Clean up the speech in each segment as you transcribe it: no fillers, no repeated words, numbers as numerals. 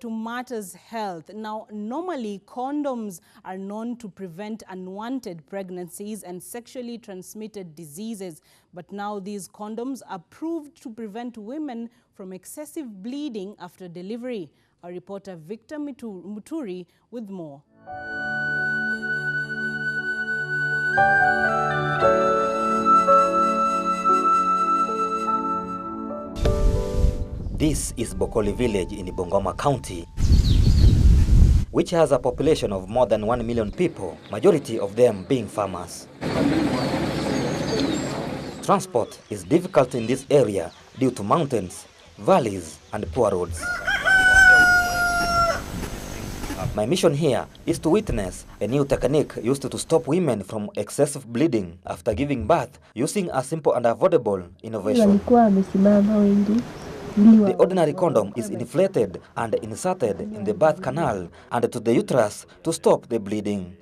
To matters health. Now, normally condoms are known to prevent unwanted pregnancies and sexually transmitted diseases. But now these condoms are proved to prevent women from excessive bleeding after delivery. Our reporter Victor Muturi with more. This is Bokoli village in Bungoma County, which has a population of more than 1 million people, majority of them being farmers. Transport is difficult in this area due to mountains, valleys, and poor roads. My mission here is to witness a new technique used to stop women from excessive bleeding after giving birth using a simple and affordable innovation. The ordinary condom is inflated and inserted in the birth canal and to the uterus to stop the bleeding.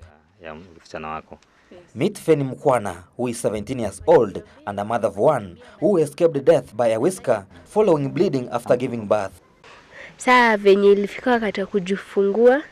Meet Feni Mkwana, who is 17 years old and a mother of one, who escaped death by a whisker following bleeding after giving birth. Saa venye ilifika wakati wa kujifungua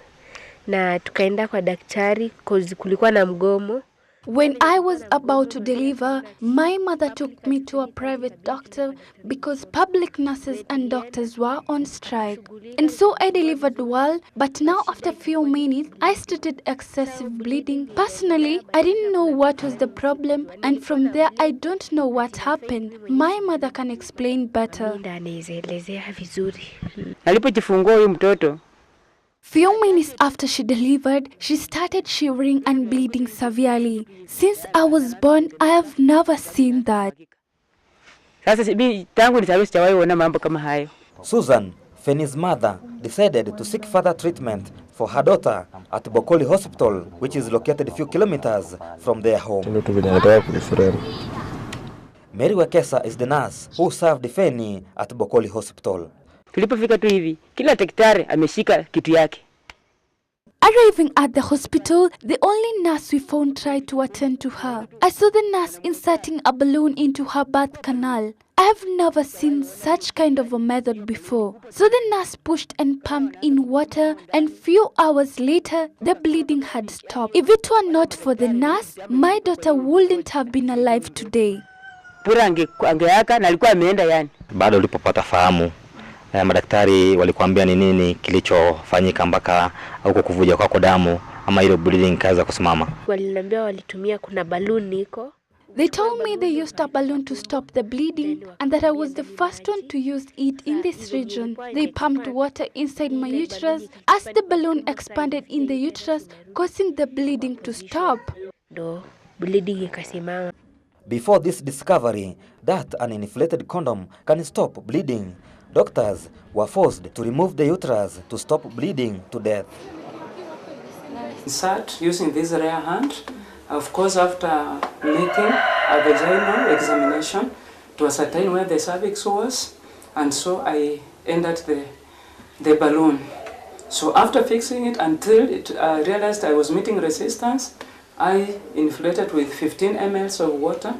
na tukaenda kwa daktari kulikuwa na mgomo. When I was about to deliver, my mother took me to a private doctor because public nurses and doctors were on strike. And so I delivered well, but now after a few minutes, I started excessive bleeding. Personally, I didn't know what was the problem, and from there, I don't know what happened. My mother can explain better. Few minutes after she delivered, she started shivering and bleeding severely. Since I was born, I have never seen that. Susan, Feni's mother, decided to seek further treatment for her daughter at Bokoli Hospital, which is located a few kilometers from their home. Mary Wekesa is the nurse who served Feni at Bokoli Hospital. Arriving at the hospital, the only nurse we found tried to attend to her. I saw the nurse inserting a balloon into her birth canal. I have never seen such kind of a method before. So the nurse pushed and pumped in water, and few hours later, the bleeding had stopped. If it were not for the nurse, my daughter wouldn't have been alive today. Bado ulipopata fahamu, madaktari walikuambia ni nini kilichofanyika mpaka huko kuvuja kwako damu ama ile bleeding kaanza kusimama? Waliniambia walitumia kuna balloon niko. They told me they used a balloon to stop the bleeding and that I was the first one to use it in this region. They pumped water inside my uterus as the balloon expanded in the uterus, causing the bleeding to stop. Before this discovery that an inflated condom can stop bleeding, doctors were forced to remove the uterus to stop bleeding to death. Insert using this rare hand, of course, after making a vaginal examination to ascertain where the cervix was, and so I entered the balloon. So after fixing it until I realized I was meeting resistance, I inflated with 15 ml of water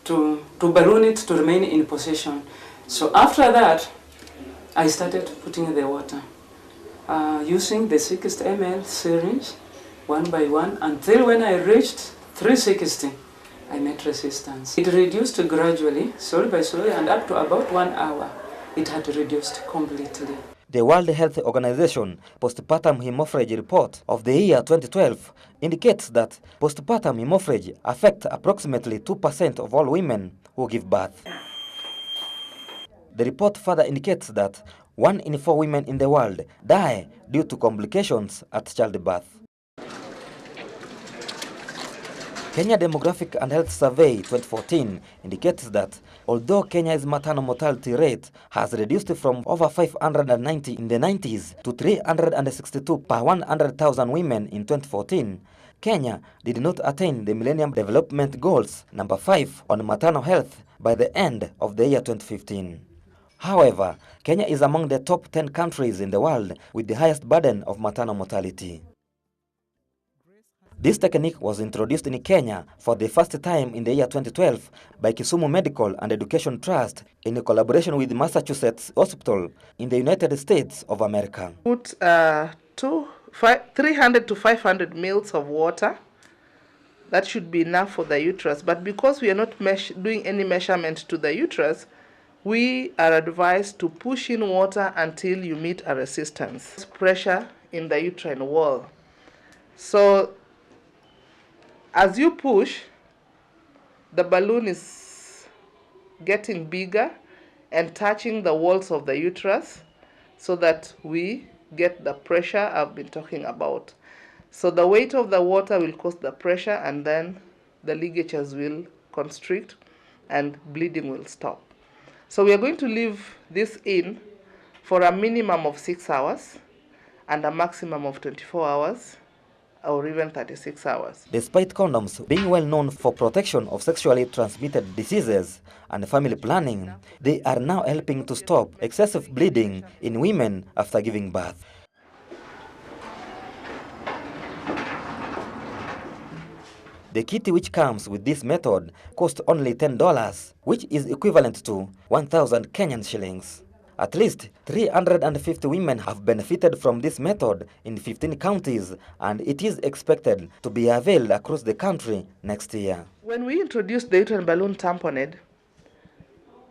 to balloon it to remain in position. So after that, I started putting the water using the 60 ml syringe one by one until when I reached 360, I met resistance. It reduced gradually, slowly by slowly, and up to about 1 hour, it had reduced completely. The World Health Organization postpartum hemorrhage report of the year 2012 indicates that postpartum hemorrhage affects approximately 2% of all women who give birth. The report further indicates that 1 in 4 women in the world die due to complications at childbirth. Kenya Demographic and Health Survey 2014 indicates that although Kenya's maternal mortality rate has reduced from over 590 in the 90s to 362 per 100,000 women in 2014, Kenya did not attain the Millennium Development Goals number 5 on maternal health by the end of the year 2015. However, Kenya is among the top 10 countries in the world with the highest burden of maternal mortality. This technique was introduced in Kenya for the first time in the year 2012 by Kisumu Medical and Education Trust in collaboration with Massachusetts Hospital in the United States of America. Put 300 to 500 mils of water. That should be enough for the uterus. But because we are not doing any measurement to the uterus, we are advised to push in water until you meet a resistance. Pressure in the uterine wall. So as you push, the balloon is getting bigger and touching the walls of the uterus so that we get the pressure I've been talking about. So the weight of the water will cause the pressure, and then the ligatures will constrict and bleeding will stop. So we are going to leave this in for a minimum of 6 hours and a maximum of 24 hours or even 36 hours. Despite condoms being well known for protection of sexually transmitted diseases and family planning, they are now helping to stop excessive bleeding in women after giving birth. The kit which comes with this method costs only $10, which is equivalent to 1,000 Kenyan shillings. At least 350 women have benefited from this method in 15 counties, and it is expected to be availed across the country next year. When we introduced the uterine balloon Tamponade,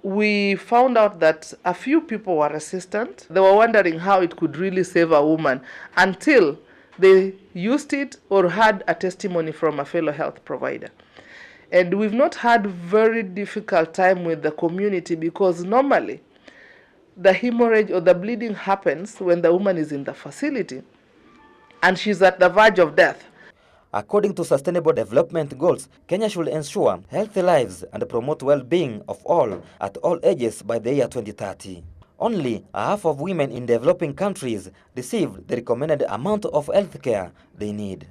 we found out that a few people were resistant. They were wondering how it could really save a woman until they used it or had a testimony from a fellow health provider. And we've not had very difficult time with the community, because normally the hemorrhage or the bleeding happens when the woman is in the facility and she's at the verge of death. According to Sustainable Development Goals, Kenya should ensure healthy lives and promote well-being of all at all ages by the year 2030. Only half of women in developing countries receive the recommended amount of health care they need.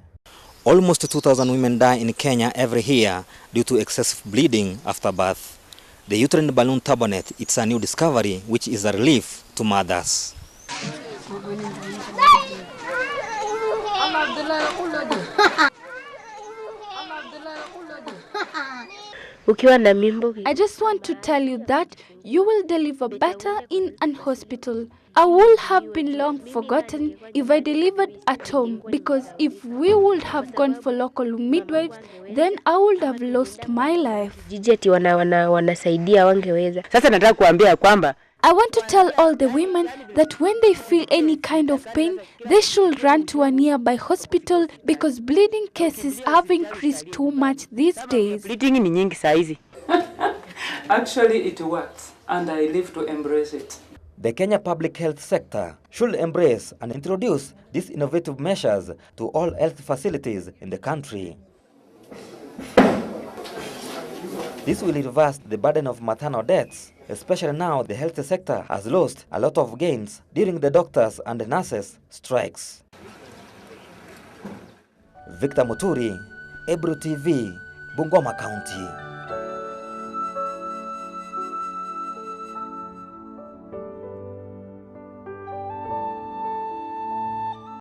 Almost 2,000 women die in Kenya every year due to excessive bleeding after birth. The uterine balloon Tamponade, it's a new discovery which is a relief to mothers. I just want to tell you that you will deliver better in an hospital. I would have been long forgotten if I delivered at home, because if we would have gone for local midwives, then I would have lost my life. wanasaidia wangeweza. Sasa nataka kuambia kwamba I want to tell all the women that when they feel any kind of pain, they should run to a nearby hospital, because bleeding cases have increased too much these days. bleeding ni nyingi saa hizi. Actually, it works, and I live to embrace it. The Kenya public health sector should embrace and introduce these innovative measures to all health facilities in the country. This will reverse the burden of maternal deaths, especially now the health sector has lost a lot of gains during the doctors and the nurses' strikes. Victor Muturi, Ebru TV, Bungoma County.